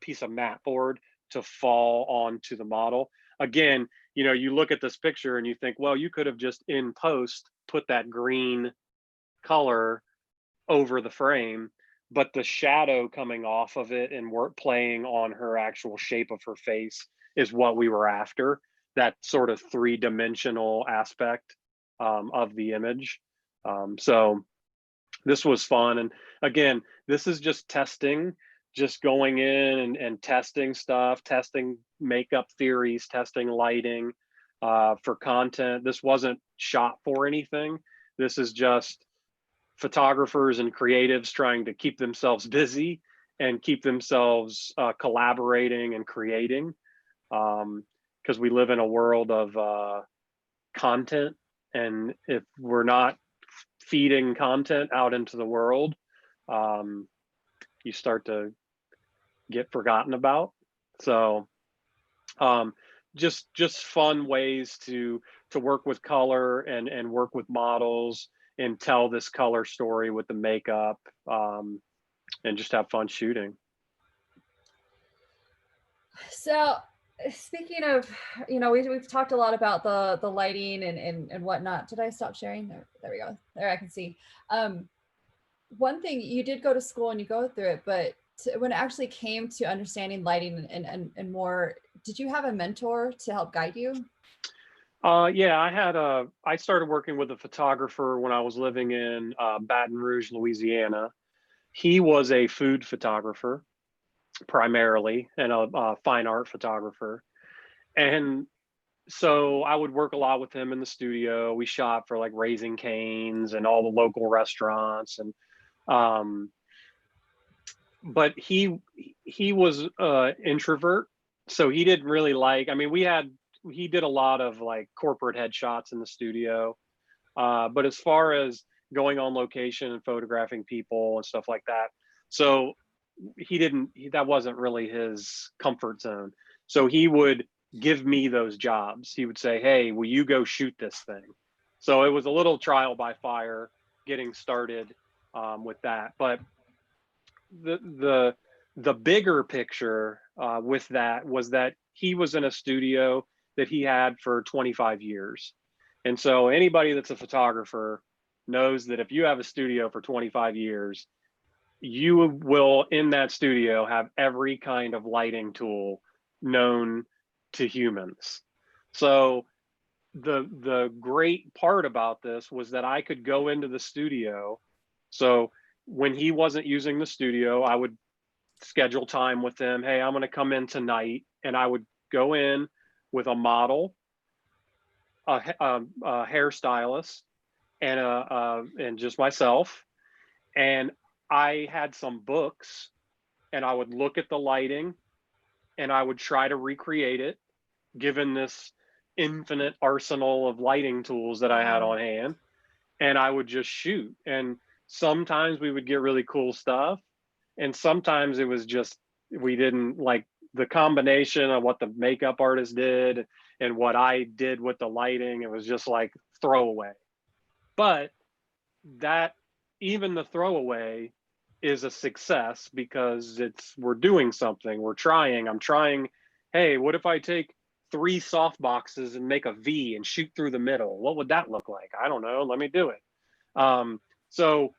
piece of mat board to fall onto the model. Again, you look at this picture and you think, well, you could have just in post put that green color over the frame, but the shadow coming off of it and playing on her actual shape of her face is what we were after, that sort of three-dimensional aspect of the image. So this was fun. And again, this is just testing, just going in and testing stuff, testing makeup theories, testing lighting for content. This wasn't shot for anything. This is just photographers and creatives trying to keep themselves busy and keep themselves collaborating and creating, because we live in a world of content, and if we're not feeding content out into the world, you start to get forgotten about. So just fun ways to work with color and work with models and tell this color story with the makeup, and just have fun shooting. So speaking of, we've talked a lot about the lighting and whatnot. Did I stop sharing? There we go. There I can see. One thing, you did go to school and you go through it, but when it actually came to understanding lighting and more, did you have a mentor to help guide you? Yeah, I started working with a photographer when I was living in Baton Rouge, Louisiana. He was a food photographer primarily, and a fine art photographer. And so I would work a lot with him in the studio. We shot for like Raising Cane's and all the local restaurants. And but he was introvert, so he didn't really like, I mean, he did a lot of like corporate headshots in the studio, but as far as going on location and photographing people and stuff like that. So that wasn't really his comfort zone. So he would give me those jobs. He would say, hey, will you go shoot this thing? So it was a little trial by fire getting started with that. But the bigger picture with that was that he was in a studio that he had for 25 years. And so anybody that's a photographer knows that if you have a studio for 25 years, you will in that studio have every kind of lighting tool known to humans. So the great part about this was that I could go into the studio. So when he wasn't using the studio, I would schedule time with him. Hey, I'm going to come in tonight, and I would go in with a model, a hairstylist, and just myself. And I had some books, and I would look at the lighting, and I would try to recreate it, given this infinite arsenal of lighting tools that I had on hand. And I would just shoot. And sometimes we would get really cool stuff. And sometimes it was just, we didn't like the combination of what the makeup artist did and what I did with the lighting. It was just like throwaway. But that, even the throwaway is a success because we're doing something, we're trying. I'm trying, hey, what if I take 3 soft boxes and make a V and shoot through the middle? What would that look like? I don't know. Let me do it. So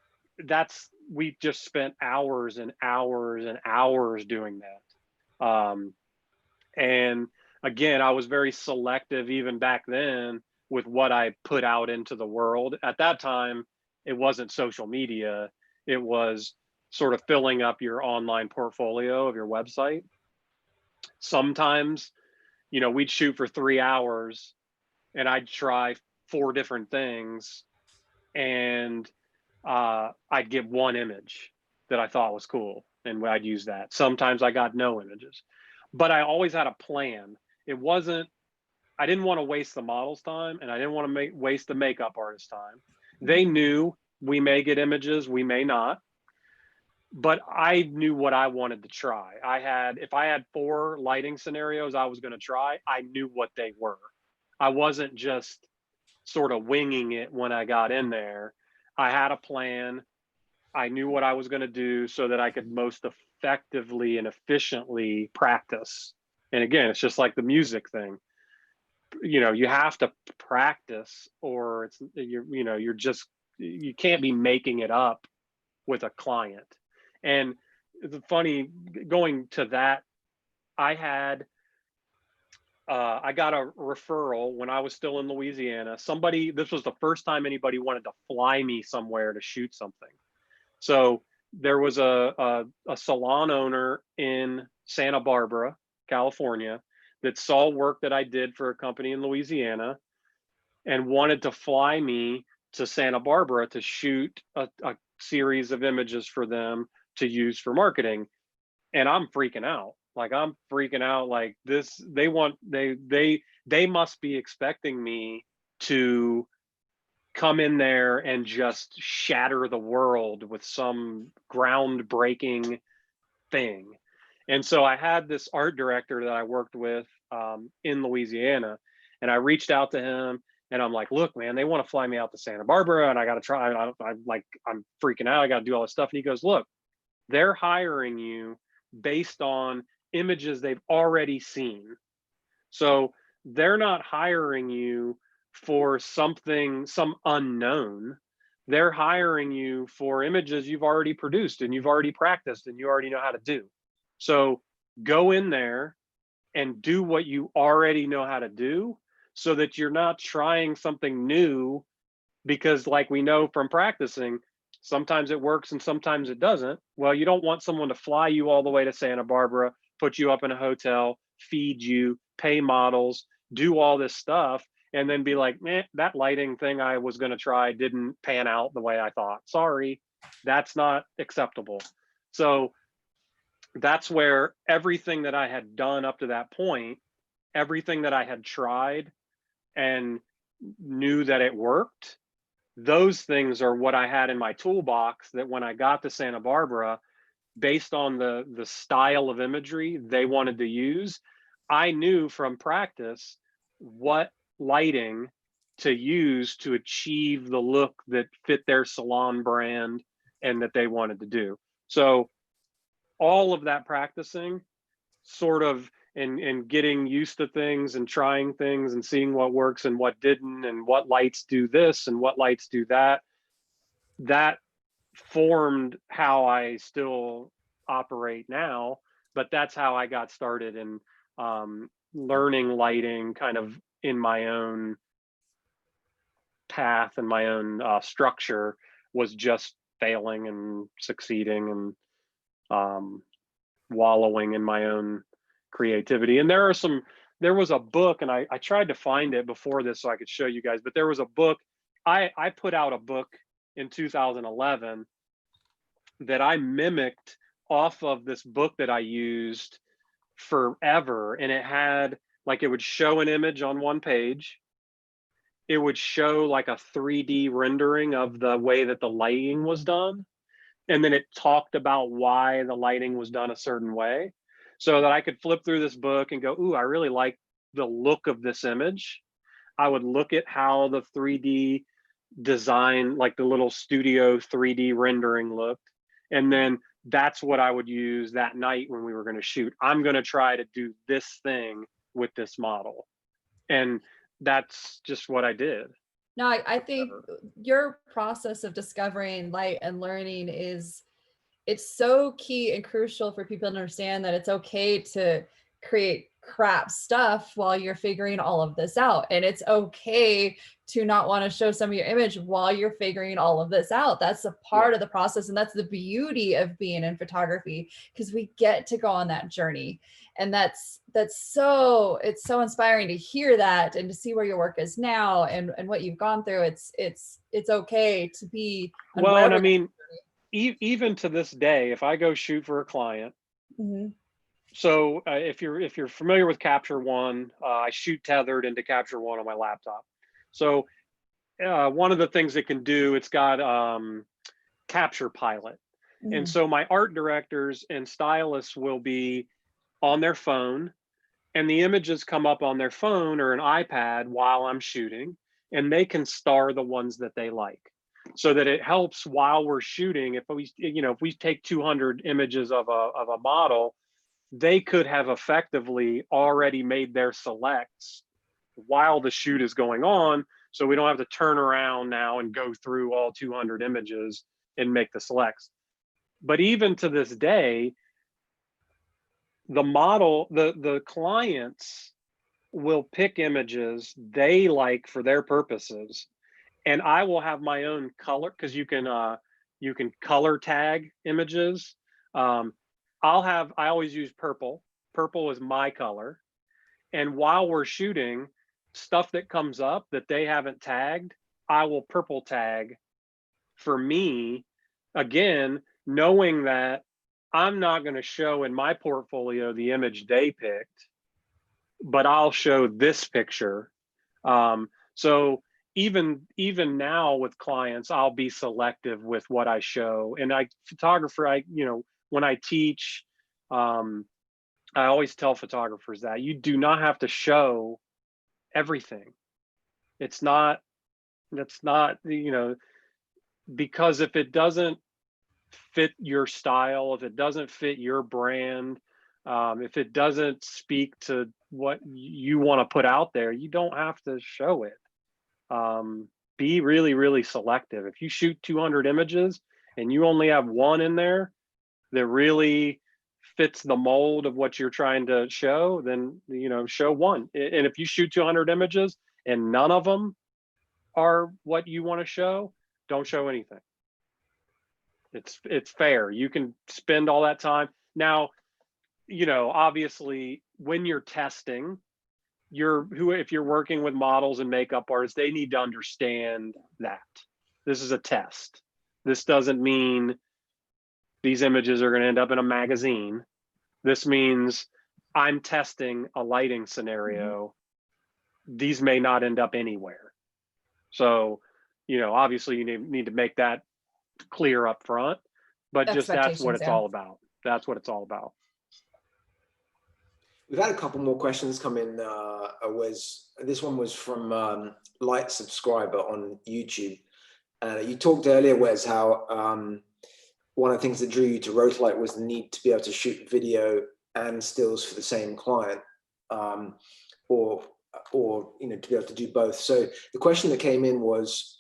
we just spent hours and hours and hours doing that. And again, I was very selective even back then with what I put out into the world. At that time, it wasn't social media. It was sort of filling up your online portfolio of your website. Sometimes, we'd shoot for 3 hours and I'd try 4 different things, and I'd get one image that I thought was cool, and I'd use that. Sometimes I got no images, but I always had a plan. I didn't want to waste the model's time, and I didn't want to waste the makeup artist's time. They knew we may get images, we may not, but I knew what I wanted to try. If I had 4 lighting scenarios I was going to try, I knew what they were. I wasn't just sort of winging it when I got in there. I had a plan. I knew what I was going to do so that I could most effectively and efficiently practice. And again, it's just like the music thing. You have to practice, or you can't be making it up with a client. And the funny, going to that, I got a referral when I was still in Louisiana. This was the first time anybody wanted to fly me somewhere to shoot something. So there was a salon owner in Santa Barbara, California, that saw work that I did for a company in Louisiana and wanted to fly me to Santa Barbara to shoot a series of images for them to use for marketing. And I'm freaking out. Like this, they must be expecting me to come in there and just shatter the world with some groundbreaking thing. And so I had this art director that I worked with in Louisiana, and I reached out to him, and I'm like, look, man, they want to fly me out to Santa Barbara, and I got to try. I'm freaking out. I got to do all this stuff. And he goes, look, they're hiring you based on images they've already seen. So they're not hiring you for some unknown. They're hiring you for images you've already produced and you've already practiced and you already know how to do. So go in there and do what you already know how to do, so that you're not trying something new, because like we know from practicing, sometimes it works and sometimes it doesn't. Well, you don't want someone to fly you all the way to Santa Barbara, put you up in a hotel, feed you, pay models, do all this stuff, and then be like, man, that lighting thing I was going to try didn't pan out the way I thought. Sorry, that's not acceptable. So that's where everything that I had done up to that point, everything that I had tried and knew that it worked, those things are what I had in my toolbox, that when I got to Santa Barbara, based on the style of imagery they wanted to use, I knew from practice what lighting to use to achieve the look that fit their salon brand and that they wanted to do. So all of that practicing, sort of, and getting used to things and trying things and seeing what works and what didn't, and what lights do this and what lights do that, that formed how I still operate now. But that's how I got started in learning lighting, kind of in my own path and my own structure, was just failing and succeeding and wallowing in my own creativity. And there was a book, and I tried to find it before this so I could show you guys, but there was a book, I put out a book in 2011 that I mimicked off of this book that I used forever. And it had, like, it would show an image on one page. It would show like a 3D rendering of the way that the lighting was done. And then it talked about why the lighting was done a certain way, so that I could flip through this book and go, ooh, I really like the look of this image. I would look at how the 3D design, like the little studio 3D rendering looked. And then that's what I would use that night when we were going to shoot. I'm going to try to do this thing with this model. And that's just what I did. No, I think your process of discovering light and learning it's so key and crucial for people to understand that it's okay to create crap stuff while you're figuring all of this out. And it's okay to not want to show some of your image while you're figuring all of this out. That's a part of the process. And that's the beauty of being in photography, because we get to go on that journey. And it's so inspiring to hear that and to see where your work is now and what you've gone through. It's okay to be. Well, and I mean, even to this day, if I go shoot for a client, so if you're familiar with Capture One, I shoot tethered into Capture One on my laptop. So one of the things it can do, it's got Capture Pilot. And so my art directors and stylists will be on their phone, and the images come up on their phone or an iPad while I'm shooting, and they can star the ones that they like. So that it helps while we're shooting. If we take 200 images of a model, they could have effectively already made their selects while the shoot is going on. So we don't have to turn around now and go through all 200 images and make the selects. But even to this day, the model, the clients will pick images they like for their purposes. And I will have my own color, because you can color tag images. I always use purple. Purple is my color. And while we're shooting, stuff that comes up that they haven't tagged, I will purple tag for me, again, knowing that I'm not going to show in my portfolio the image they picked, but I'll show this picture. So even now with clients, I'll be selective with what I show. And when I teach, I always tell photographers that you do not have to show everything. That's not, because if it doesn't fit your style, if it doesn't fit your brand, if it doesn't speak to what you want to put out there, you don't have to show it. Be really, really selective. If you shoot 200 images and you only have one in there that really fits the mold of what you're trying to show, then show one. And if you shoot 200 images and none of them are what you want to show, don't show anything. It's fair. You can spend all that time. Now, obviously when you're testing, if you're working with models and makeup artists, they need to understand that this is a test. This doesn't mean these images are going to end up in a magazine. This means I'm testing a lighting scenario. These may not end up anywhere. So you know, obviously you need to make that clear up front, but just that's what Expectations, it's yeah. all about. That's what it's all about. We've had a couple more questions come in, Wes. This one was from Light Subscriber on YouTube. You talked earlier, Wes, how one of the things that drew you to Rotolite was the need to be able to shoot video and stills for the same client, or you know, to be able to do both. So the question that came in was,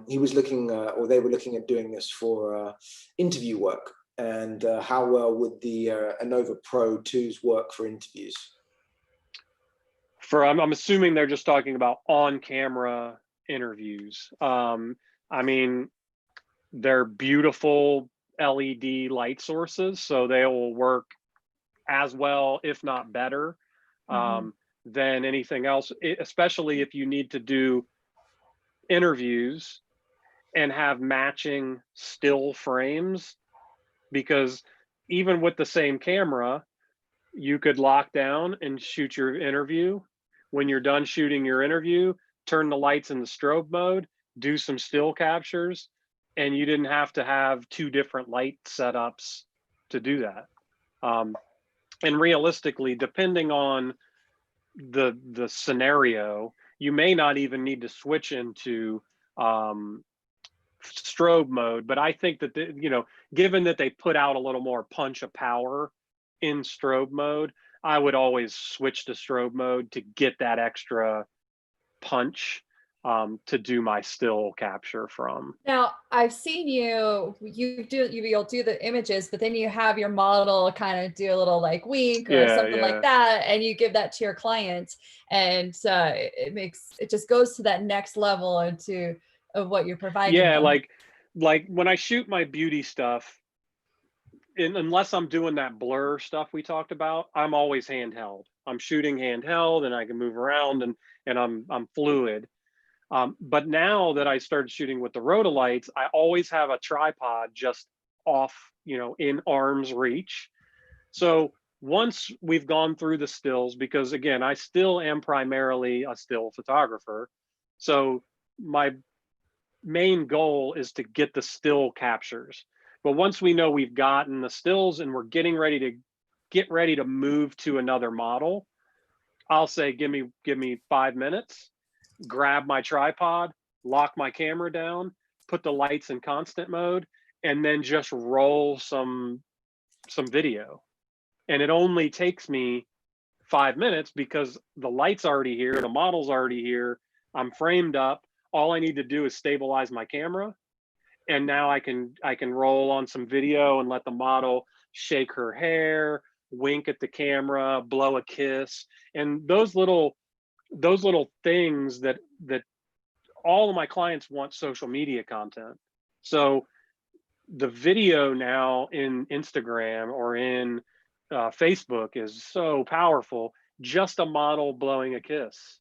he was looking, or they were looking at doing this for interview work. And how well would the Anova Pro 2s work for interviews? I'm assuming they're just talking about on-camera interviews. I mean, they're beautiful LED light sources, so they will work as well, if not better, than anything else, especially if you need to do interviews and have matching still frames. Because even with the same camera, you could lock down and shoot your interview. When you're done shooting your interview, turn the lights in the strobe mode, do some still captures, and you didn't have to have two different light setups to do that. And realistically, depending on the scenario, you may not even need to switch into strobe mode. But I think that, you know, given that they put out a little more punch of power in strobe mode, I would always switch to strobe mode to get that extra punch to do my still capture from. Now, I've seen you'll do the images, but then you have your model kind of do a little like wink or something like that, and you give that to your client, and it just goes to that next level of what you're providing. Yeah, them. like when I shoot my beauty stuff, unless I'm doing that blur stuff we talked about, I'm always handheld. I'm shooting handheld, and I can move around, and I'm fluid. But now that I started shooting with the Rotolights, I always have a tripod just off, you know, in arm's reach. So once we've gone through the stills, because again, I still am primarily a still photographer, so my main goal is to get the still captures. But once we know we've gotten the stills and we're getting ready to move to another model, I'll say, give me 5 minutes, grab my tripod, lock my camera down, put the lights in constant mode, and then just roll some video. And it only takes me 5 minutes because the light's already here, the model's already here, I'm framed up. All I need to do is stabilize my camera, and now I can roll on some video and let the model shake her hair, wink at the camera, blow a kiss, and those little things that all of my clients want social media content. So the video now in Instagram or in Facebook is so powerful. Just a model blowing a kiss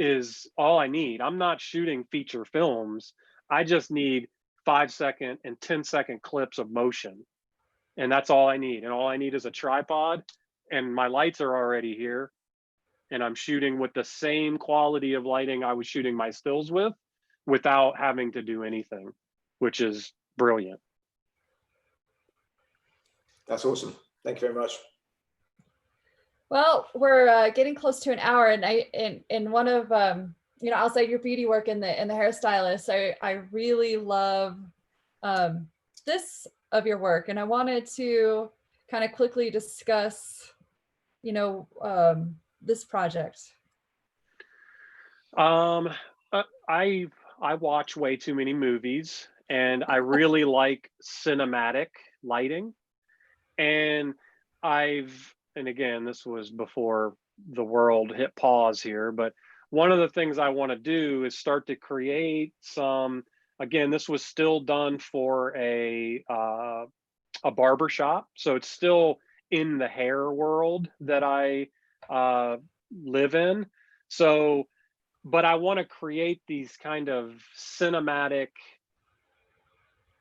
is all I need. I'm not shooting feature films. I just need 5-second and 10-second clips of motion. And that's all I need. And all I need is a tripod, and my lights are already here. And I'm shooting with the same quality of lighting I was shooting my stills with, without having to do anything, which is brilliant. That's awesome. Thank you very much. Well, we're getting close to an hour, and one of you know, outside your beauty work in the hairstylist, I really love this of your work, and I wanted to kind of quickly discuss, you know, this project. I watch way too many movies, and I really like cinematic lighting, and and again, this was before the world hit pause here, but one of the things I want to do is start to create some, again, this was still done for a barber shop. So it's still in the hair world that I live in. So, but I want to create these kind of cinematic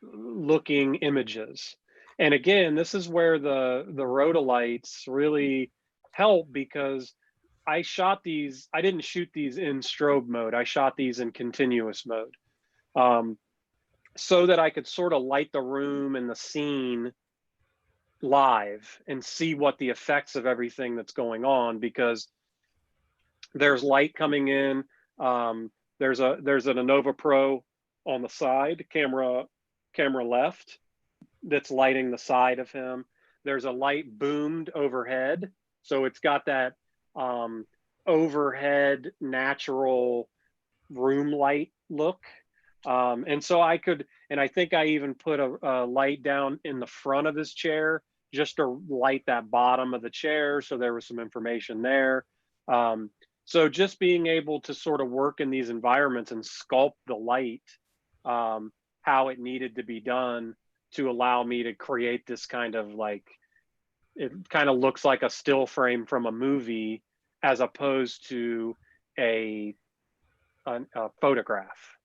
looking images. And again, this is where the Rotolights really help, because I shot these, I didn't shoot these in strobe mode. I shot these in continuous mode. so that I could sort of light the room and the scene live and see what the effects of everything that's going on, because there's light coming in. There's an Innova Pro on the side, camera left, that's lighting the side of him. There's a light boomed overhead, so it's got that overhead natural room light look. And so I think I even put a light down in the front of his chair just to light that bottom of the chair, so there was some information there. So just being able to sort of work in these environments and sculpt the light how it needed to be done to allow me to create this kind of, like, it kind of looks like a still frame from a movie as opposed to a photograph.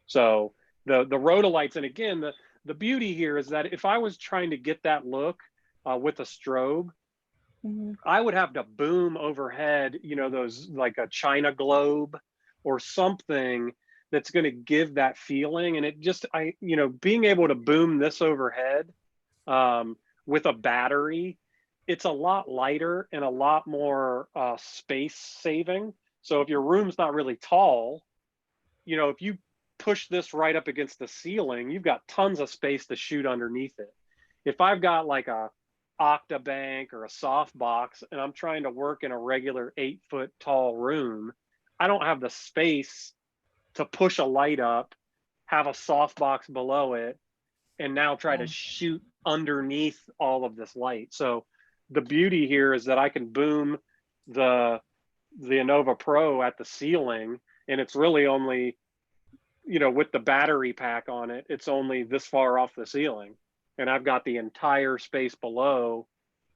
So the rhodolites, and again, the beauty here is that if I was trying to get that look with a strobe, I would have to boom overhead, you know, those, like a China globe or something that's going to give that feeling. And it just, you know, being able to boom this overhead with a battery, it's a lot lighter and a lot more space saving. So if your room's not really tall, you know, if you push this right up against the ceiling, you've got tons of space to shoot underneath it. If I've got like a Octabank or a softbox and I'm trying to work in a regular 8-foot tall room, I don't have the space to push a light up, have a softbox below it, and now try to shoot underneath all of this light. So the beauty here is that I can boom the Innova Pro at the ceiling, and it's really only, you know, with the battery pack on it, it's only this far off the ceiling, and I've got the entire space below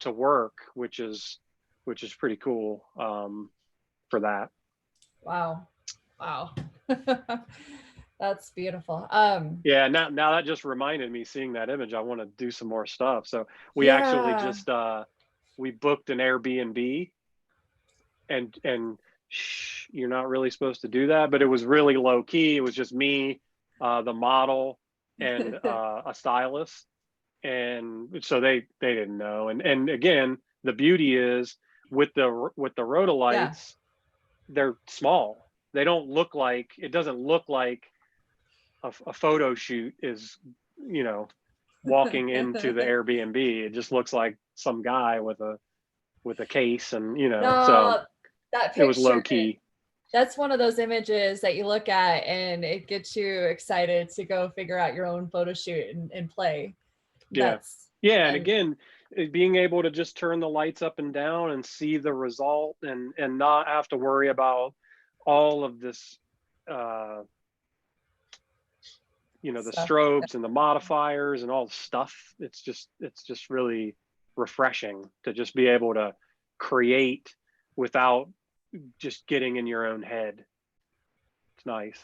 to work, which is pretty cool for that. Wow. That's beautiful. Yeah, now that just reminded me, seeing that image, I want to do some more stuff. So we actually just we booked an Airbnb, and you're not really supposed to do that, but it was really low key. It was just me, the model, and a stylist, and so they didn't know. And again, the beauty is with the rhodolites, they're small. They don't look like, it doesn't look like a photo shoot is, you know, walking into the Airbnb. It just looks like some guy with a case, and, you know, so that picture, it was low key. That's one of those images that you look at and it gets you excited to go figure out your own photo shoot and play. And again, being able to just turn the lights up and down and see the result, and not have to worry about all of this, you know, the strobes and the modifiers and all the stuff. It's just really refreshing to just be able to create without just getting in your own head. It's nice.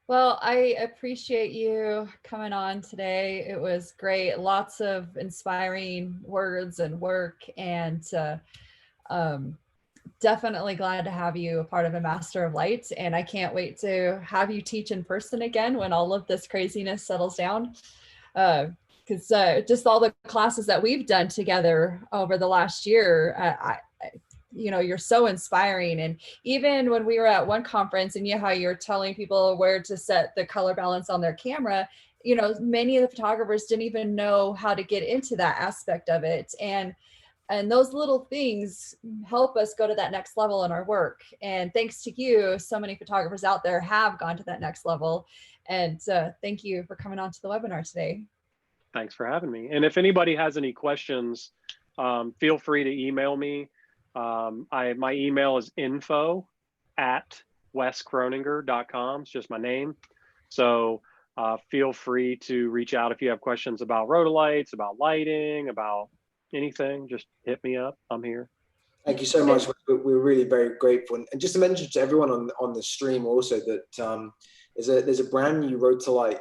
Well, I appreciate you coming on today. It was great. Lots of inspiring words and work, and definitely glad to have you a part of a Master of Light. And I can't wait to have you teach in person again when all of this craziness settles down. Because just all the classes that we've done together over the last year, you know, you're so inspiring. And even when we were at one conference, and how you're telling people where to set the color balance on their camera, you know, many of the photographers didn't even know how to get into that aspect of it. And those little things help us go to that next level in our work. And thanks to you, so many photographers out there have gone to that next level. And thank you for coming on to the webinar today. Thanks for having me. And if anybody has any questions, feel free to email me. My email is info@weskroninger.com. It's just my name. So feel free to reach out if you have questions about rhodolites, about lighting, about anything. Just hit me up. I'm here. Thank you so much. We're really very grateful. And just to mention to everyone on the stream also that there's a brand new Rotolite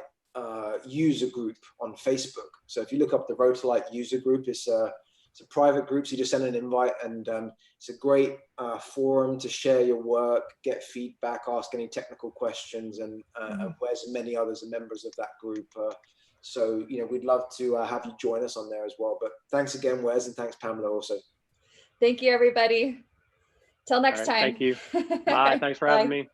user group on Facebook. So if you look up the Rotolite user group, it's It's a private group, so you just send an invite, and it's a great forum to share your work, get feedback, ask any technical questions, and Wes and many others are members of that group. So, you know, we'd love to have you join us on there as well. But thanks again, Wes, and thanks, Pamela, also. Thank you, everybody. Till next time. Thank you. Bye. Thanks for having me.